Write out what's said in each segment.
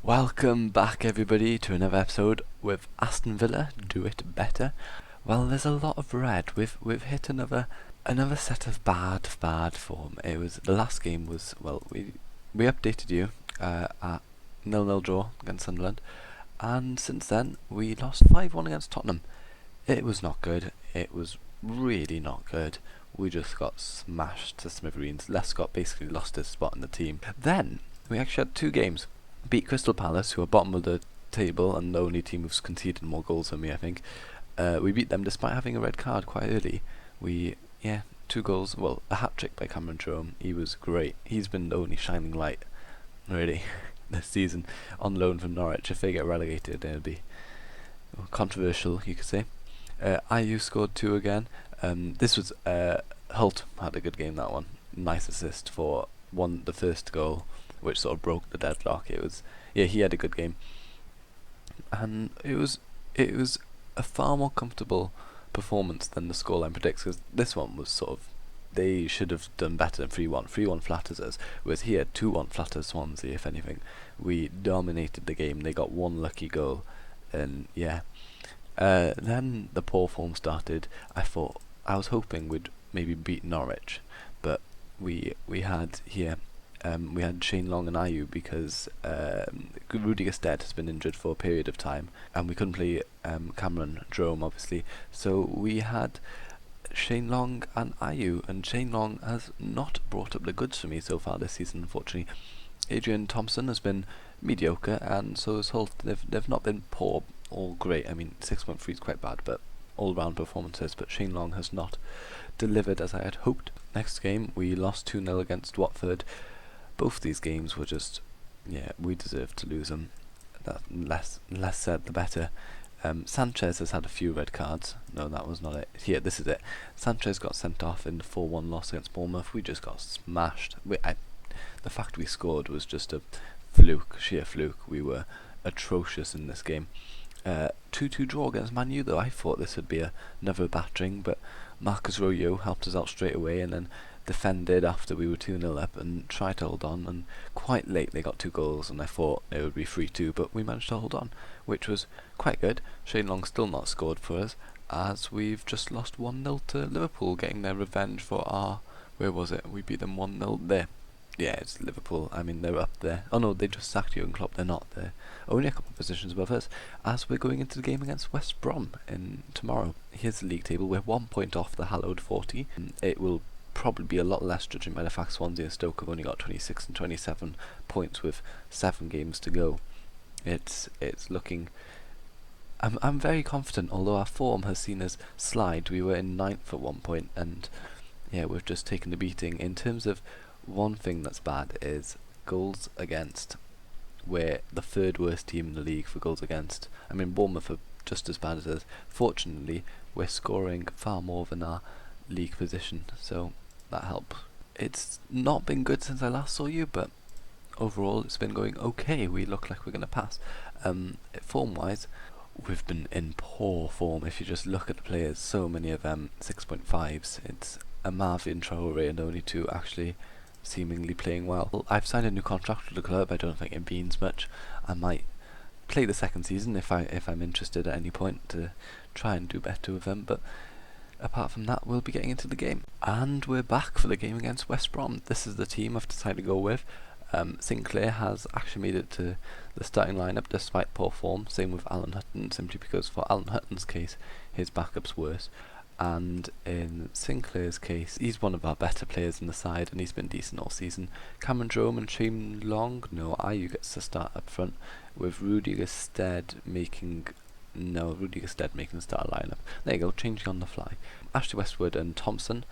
Welcome back everybody to another episode with Aston Villa Do It Better. Well, there's a lot of red. We've hit another set of bad form. The last game was, well, we updated you at 0-0 draw against Sunderland, and since then we lost 5-1 against Tottenham. It was not good. It was really not good. We just got smashed to smithereens. Lescott basically lost his spot in the team. Then we actually had two games. Beat Crystal Palace, who are bottom of the table and the only team who's conceded more goals than me, I think. We beat them despite having a red card quite early. 2 goals, well, a hat-trick by Cameron Jerome. He was great. He's been the only shining light, really, this season, on loan from Norwich. If they get relegated, it'll be controversial, you could say. Ayew scored 2 again. This was, Holt had a good game, that one. Nice assist for the first goal, which sort of broke the deadlock. He had a good game, and it was a far more comfortable performance than the scoreline predicts, because this one was sort of, they should have done better than 3-1. 3-1 flatters us, whereas here 2-1 flatters Swansea. If anything, we dominated the game. They got one lucky goal, and then the poor form started. I was hoping we'd maybe beat Norwich, but we had here. We had Shane Long and Ayew because Rudiger Stead has been injured for a period of time, and we couldn't play Cameron Jerome, obviously. So we had Shane Long and Ayew, and Shane Long has not brought up the goods for me so far this season, unfortunately. Adrian Thompson has been mediocre, and so has Holt. They've not been poor or great. I mean, 6.3 is quite bad, but all-round performances. But Shane Long has not delivered as I had hoped. Next game, we lost 2-0 against Watford. Both these games were just, we deserved to lose them. That less said, the better. Sanchez has had a few red cards. No, that was not it. Here, this is it. Sanchez got sent off in the 4-1 loss against Bournemouth. We just got smashed. The fact we scored was just a sheer fluke. We were atrocious in this game. 2-2 draw against Man U, though. I thought this would be another battering, but Marcus Royo helped us out straight away, and then defended after we were 2-0 up and tried to hold on, and quite late they got 2 goals, and I thought it would be 3-2, but we managed to hold on, which was quite good. Shane Long still not scored for us, as we've just lost 1-0 to Liverpool, getting their revenge for where was it? We beat them 1-0 there. Yeah, it's Liverpool. I mean, they're up there. Oh no, they just sacked Jurgen Klopp. They're not there. Only a couple of positions above us, as we're going into the game against West Brom tomorrow. Here's the league table. We're 1 point off the hallowed 40. It will probably be a lot less, judging by the fact Swansea and Stoke have only got 26 and 27 points with 7 games to go. It's looking. I'm very confident, although our form has seen us slide. We were in 9th at one point, and we've just taken the beating. In terms of one thing that's bad is goals against. We're the 3rd worst team in the league for goals against. I mean, Bournemouth are just as bad as us. Fortunately, we're scoring far more than our league position, so that helps. It's not been good since I last saw you, but overall it's been going okay. We look like we're going to pass. Form wise, we've been in poor form. If you just look at the players, so many of them 6.5s. It's a Marvin Traore and only 2 actually seemingly playing well. I've signed a new contract with the club. I don't think it means much. I might play the second season if I'm interested at any point to try and do better with them, but apart from that, we'll be getting into the game. And we're back for the game against West Brom. This is the team I've decided to go with. Sinclair has actually made it to the starting lineup despite poor form. Same with Alan Hutton, simply because for Alan Hutton's case, his backup's worse. And in Sinclair's case, he's one of our better players in the side, and he's been decent all season. Cameron Jerome and Shane Long, Ayew gets to start up front, with Rudiger Stead making the start lineup. There you go, changing on the fly. Ashley Westwood and Thompson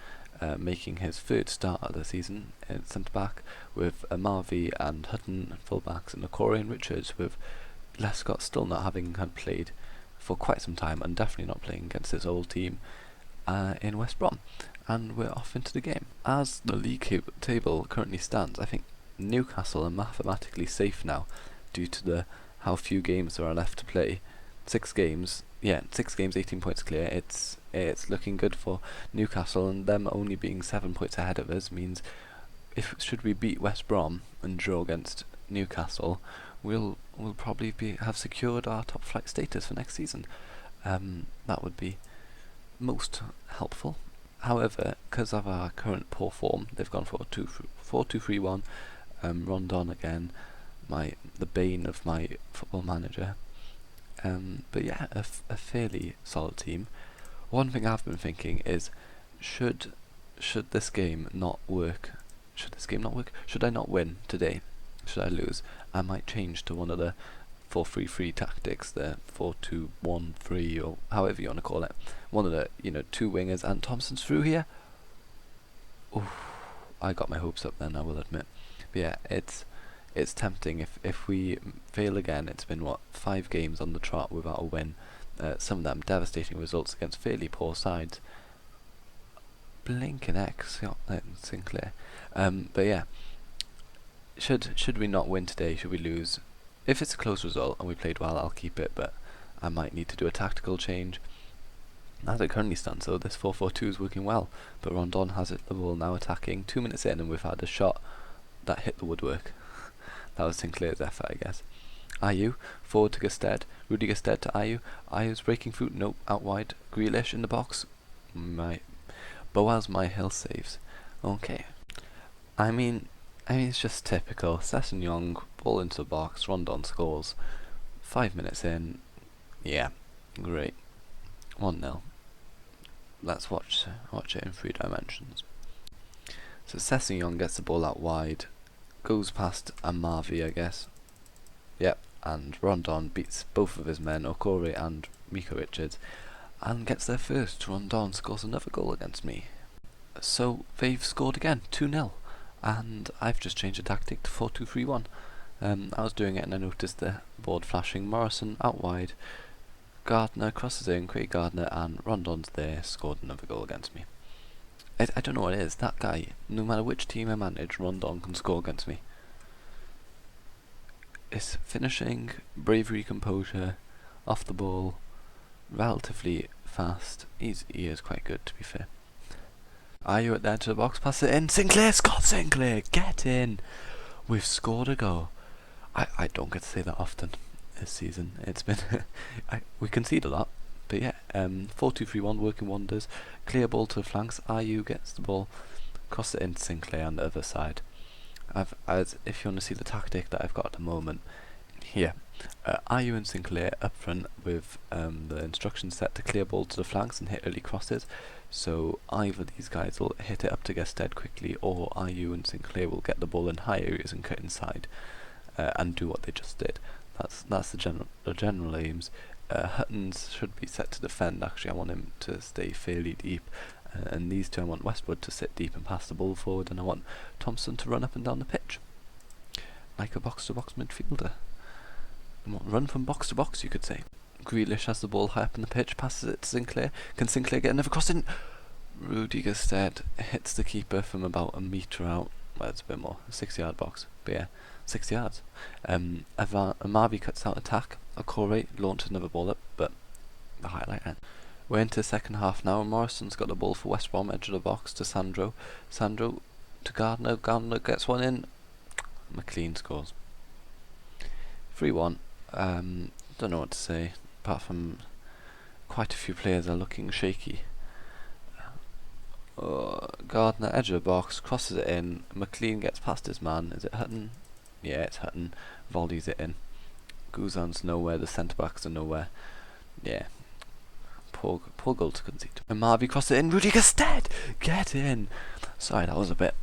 making his 3rd start of the season in centre back, with Marvy and Hutton full backs, and Okore and Richards, with Lescott still not having had played for quite some time, and definitely not playing against his old team in West Brom. And we're off into the game. As the league table currently stands, I think Newcastle are mathematically safe now due to how few games there are left to play. 6 games, 18 points clear. It's looking good for Newcastle, and them only being 7 points ahead of us means should we beat West Brom and draw against Newcastle, we'll probably have secured our top flight status for next season. That would be most helpful. However, because of our current poor form, they've gone for 4-2-3-1. Rondon again, the bane of my football manager. But yeah, a fairly solid team. One thing I've been thinking is, should this game not work? Should I not win today? Should I lose? I might change to one of the 4-3-3 tactics, the 4-2-1-3, or however you want to call it. One of the, two wingers, and Thompson's through here. Oof, I got my hopes up then, I will admit. But yeah, it's tempting. If we fail again, it's been 5 games on the trot without a win. Some of them devastating results against fairly poor sides. Blinking X, Sinclair. But yeah, should we not win today? Should we lose? If it's a close result and we played well, I'll keep it, but I might need to do a tactical change. As it currently stands, though, this 4-4-2 is working well, but Rondon has the ball now attacking. 2 minutes in, and we've had a shot that hit the woodwork. That was Sinclair's effort, I guess. Ayew, forward to Gusted. Rudy Gusted to Ayew. Ayew's breaking through. Nope, out wide. Grealish in the box. Boaz Hill saves. Okay. I mean, it's just typical. Sessegnon, ball into the box. Rondon scores. 5 minutes in. Yeah, great. 1-0. Let's watch it in 3 dimensions. So Sessegnon gets the ball out wide. Goes past Amavi, I guess. Yep, and Rondon beats both of his men, Okore and Miko Richards, and gets there first. Rondon scores another goal against me. So they've scored again, 2-0, and I've just changed the tactic to 4-2-3-1. I was doing it and I noticed the board flashing. Morrison out wide, Gardner crosses in, Craig Gardner, and Rondon's there, scored another goal against me. I don't know what it is, that guy, no matter which team I manage, Rondon can score against me. It's finishing, bravery, composure, off the ball, relatively fast. He is quite good, to be fair. Ayew at the edge of the box, pass it in. Sinclair, Scott Sinclair, get in! We've scored a goal. I don't get to say that often this season. It's been we concede a lot, but yeah, 4-2-3-1 working wonders. Clear ball to the flanks. Ayew gets the ball, cross it into Sinclair on the other side. If you want to see the tactic that I've got at the moment, here, Ayew and Sinclair up front with the instructions set to clear ball to the flanks and hit early crosses. So either these guys will hit it up to Gusted quickly, or Ayew and Sinclair will get the ball in high areas and cut inside and do what they just did. That's the general aims. Hutton's should be set to defend. Actually, I want him to stay fairly deep. And these two, I want Westwood to sit deep and pass the ball forward, and I want Thompson to run up and down the pitch like a box-to-box midfielder. Run from box to box, you could say. Grealish has the ball high up in the pitch, passes it to Sinclair. Can Sinclair get another cross in? Rudy Gusted hits the keeper from about a metre out. Well, it's a bit more, a 6-yard box, but yeah, 6 yards. Amavi cuts out attack. Okore launches another ball up, but the highlight end. We're into the second half now. Morrison's got the ball for West Brom, edge of the box to Sandro. Sandro to Gardner. Gardner gets one in. McLean scores. 3-1. Don't know what to say, apart from quite a few players are looking shaky. Gardner, edge of the box, crosses it in. McLean gets past his man. Is it Hutton? Yeah, it's Hutton. Volleys it in. Guzan's nowhere. The centre-backs are nowhere. Yeah. Poor goal to concede. And Marvy crosses it in. Rudy Gusted! Get in! Sorry, that was a bit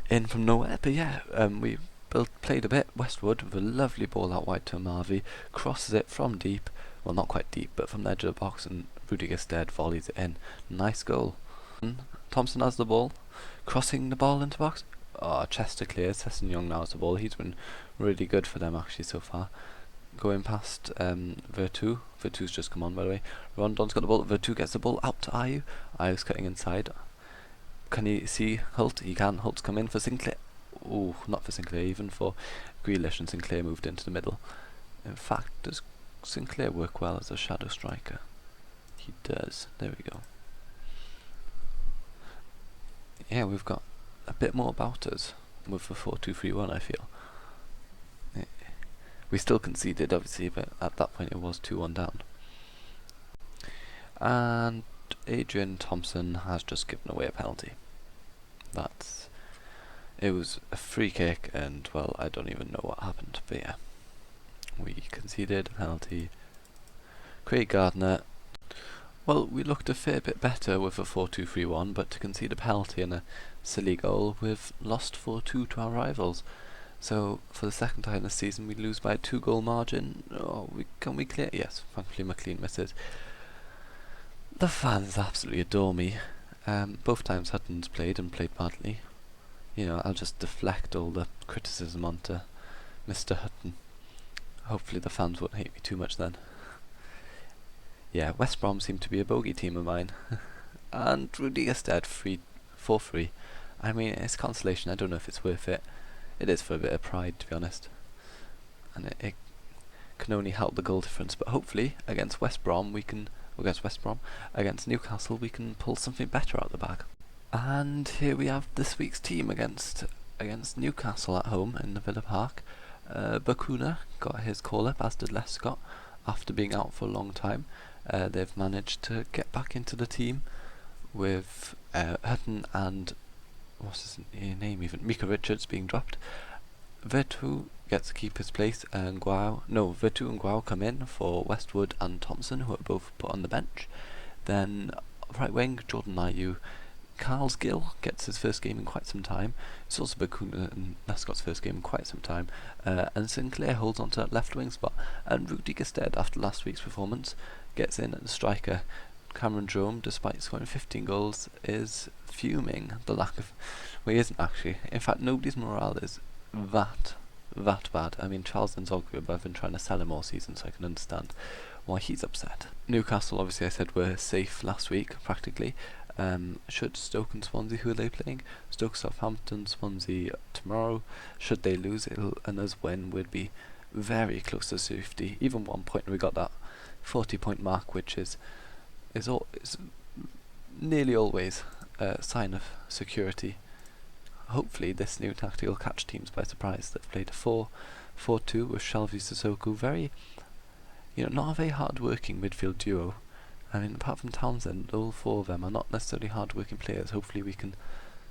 in from nowhere. But yeah, we played a bit. Westwood with a lovely ball out wide to Marvy. Crosses it from deep. Well, not quite deep, but from the edge of the box. And Rudy Gusted volleys it in. Nice goal. Thompson has the ball. Crossing the ball into the box. Oh, Chester clears. Sessegnon now has the ball. He's been really good for them actually so far. Going past Vertu. Vertu's just come on, by the way. Rondon's got the ball. Vertu gets the ball out to Ayew. Ayew's cutting inside. Can he see Hult? He can. Hult's come in for Sinclair. Oh, not for Sinclair, even for Grealish, and Sinclair moved into the middle. In fact, does Sinclair work well as a shadow striker? He does. There we go. Yeah, we've got a bit more about us with the 4-2-3-1, I feel. We still conceded, obviously, but at that point it was 2-1 down. And Adrian Thompson has just given away a penalty. It was a free kick, and well, I don't even know what happened, but yeah, we conceded a penalty. Craig Gardner, well, we looked a fair bit better with a 4-2-3-1, but to concede a penalty and a silly goal, we've lost 4-2 to our rivals. So for the second time this season, we lose by a 2-goal margin. Can we clear? Yes, thankfully McLean misses. The fans absolutely adore me. Both times Hutton's played and played badly. You know, I'll just deflect all the criticism onto Mr. Hutton. Hopefully the fans won't hate me too much then. Yeah, West Brom seem to be a bogey team of mine. And Rudy Gestede for free. I mean, it's consolation. I don't know if it's worth it. It is for a bit of pride, to be honest. And it can only help the goal difference. But hopefully, against Newcastle, we can pull something better out of the bag. And here we have this week's team against Newcastle at home in the Villa Park. Bakuna got his call-up, as did Lescott, after being out for a long time. They've managed to get back into the team with Hutton and what's his name even? Mika Richards being dropped. Vertu gets to keep his place, and Vertu and Guao come in for Westwood and Thompson, who are both put on the bench. Then right wing, Jordan Ayew. Carl's Gill gets his first game in quite some time. It's also Bakuna and Lescott's first game in quite some time. And Sinclair holds on to that left wing spot. And Rudy Gestede, after last week's performance, gets in at the striker. Cameron Jerome, despite scoring 15 goals, is fuming. The lack of... Well, he isn't actually. In fact, nobody's morale is that bad. I mean, Charles Nzogwu, I've been trying to sell him all season, so I can understand why he's upset. Newcastle, obviously, I said, were safe last week, practically. Should Stoke and Swansea, who are they playing? Stoke, Southampton, Swansea tomorrow. Should they lose, and us win, would be very close to safety. Even 1 point, we got that 40-point mark, which is nearly always a sign of security. Hopefully this new tactic will catch teams by surprise. They've played a 4-4-2 with Shelvey Sissoko. Very, not a very hard-working midfield duo. I mean, apart from Townsend, all four of them are not necessarily hard-working players. Hopefully we can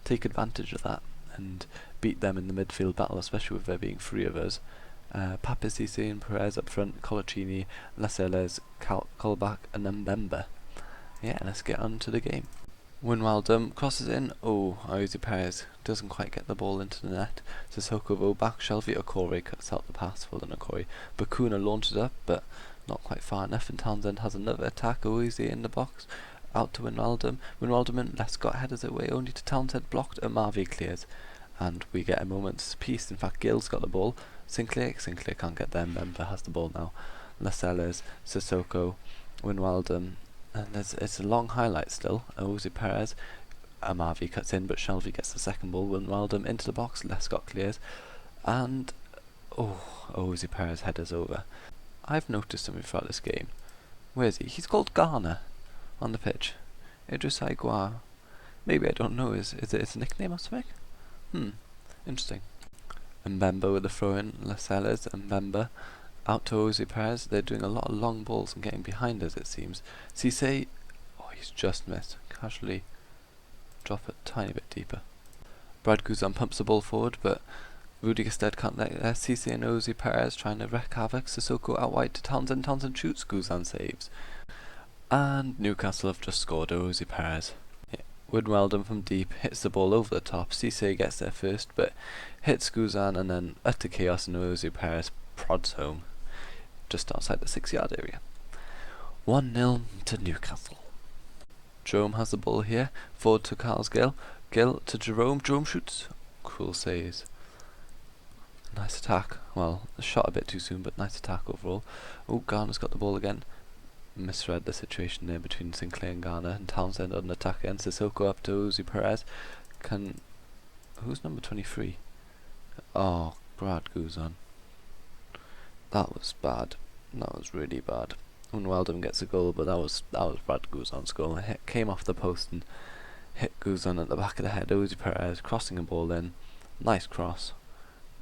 take advantage of that and beat them in the midfield battle, especially with there being three of us. Papis, Cisse and Perez up front, Colaccini, Lascelles, Colback and then Mbemba. Yeah, let's get on to the game. Wijnaldum crosses in. Jose Perez doesn't quite get the ball into the net. Sissoko though back. Shelvey Okore cuts out the pass for the Okore. Bakuna launches up, but not quite far enough, and Townsend has another attack. Oise in the box, out to Wijnaldum. Wijnaldum and Lescott headers away, only to Townsend blocked. Amavi clears, and we get a moment's peace. In fact, Gill's got the ball. Sinclair can't get there. Mbemba has the ball now. Lascelles, Sissoko, Wijnaldum, and it's a long highlight still. Jose Perez, Amavi cuts in, but Shelvey gets the second ball. Wijnaldum into the box, Lescott clears, and Jose Perez headers over. I've noticed something throughout this game. Where is he? He's called Garner on the pitch. Idris Aiguar. Maybe, I don't know, is it his nickname or something? Interesting. Mbemba with the throw in, Lascelles and Mbemba out to Jose Perez. They're doing a lot of long balls and getting behind us, it seems. Cisse, he's just missed. Casually drop it a tiny bit deeper. Brad Guzan pumps the ball forward, but Rudy Gestede can't let it there. Cisse and Jose Perez trying to wreak havoc. Sissoko out wide to Townsend. Townsend shoots, Guzan saves. And Newcastle have just scored. Jose Perez. Wijnaldum from deep hits the ball over the top. Cisse gets there first, but hits Guzan, and then utter chaos, and Jose Perez prods home just outside the 6-yard area. 1-0 to Newcastle. Jerome has the ball here. Forward to Carl's Gill. Gill to Jerome. Jerome shoots. Cool saves. Nice attack. Well, shot a bit too soon, but nice attack overall. Garner's got the ball again. Misread the situation there between Sinclair and Garner, and Townsend on attack again. Sissoko up to Jose Perez. Who's number 23? Brad Guzan. That was bad. That was really bad. Wijnaldum gets a goal, but that was Brad Guzan's goal. It came off the post and hit Guzan at the back of the head. Jose Perez crossing a ball in. Nice cross.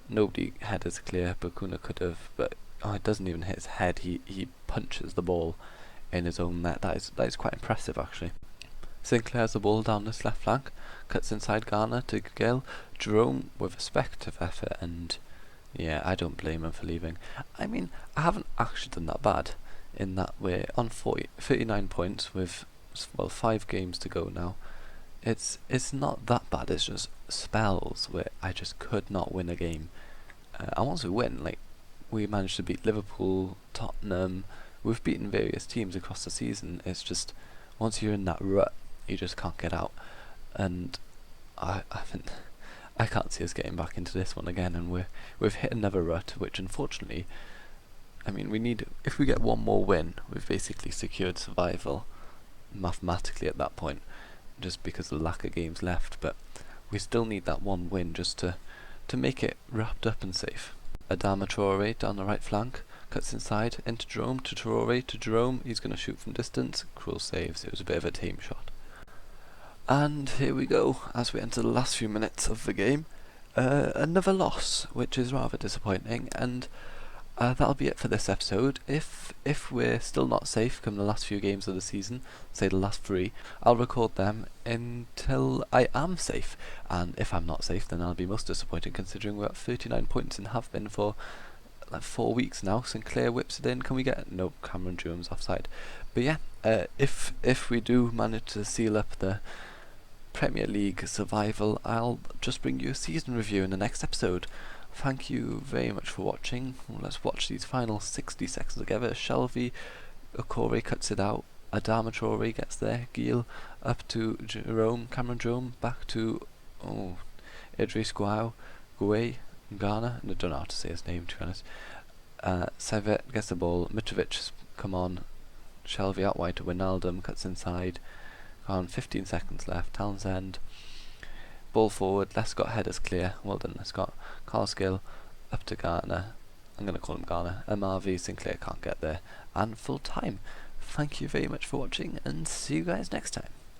Nobody headers clear. Bakuna could have, but Oh, it doesn't even hit his head. He punches the ball in his own net. That is quite impressive, actually. Sinclair has the ball down this left flank, cuts inside Garner to Gill. Jerome with a speculative effort, and yeah, I don't blame him for leaving. I mean, I haven't actually done that bad in that we're on 39 points with, well, 5 games to go now. It's not that bad. It's just spells where I just could not win a game. And once we win, like, we managed to beat Liverpool, Tottenham. We've beaten various teams across the season. It's just once you're in that rut, you just can't get out. And I think I can't see us getting back into this one again. And we've hit another rut, which unfortunately, I mean, we need. If we get one more win, we've basically secured survival mathematically at that point, just because of the lack of games left. But we still need that one win just to make it wrapped up and safe. Adama Traore down the right flank, cuts inside into Jerome, to Traore, to Jerome. He's going to shoot from distance. Cruel saves. It was a bit of a tame shot. And here we go, as we enter the last few minutes of the game. Another loss, which is rather disappointing, and that'll be it for this episode. If we're still not safe come the last few games of the season, say the last 3, I'll record them until I am safe. And if I'm not safe, then I'll be most disappointed, considering we're at 39 points and have been for like 4 weeks now. Sinclair whips it in. Can we get no? Cameron Jones offside. But yeah, if we do manage to seal up the Premier League survival, I'll just bring you a season review in the next episode. Thank you very much for watching. Let's watch these final 60 seconds together. Shelvey, Okore cuts it out. Adama Traore gets there. Gill up to Jerome. Cameron Jerome back to Idris Guau. Guay. Ghana. I don't know how to say his name, to be honest. Sevet gets the ball. Mitrovic come on. Shelvey out wide to Wijnaldum. Cuts inside. 15 seconds left. Townsend. Ball forward. Lescott headers clear. Well done, Lescott. Carl Skill up to Garner. I'm going to call him Garner. MRV. Sinclair can't get there. And full time. Thank you very much for watching, and see you guys next time.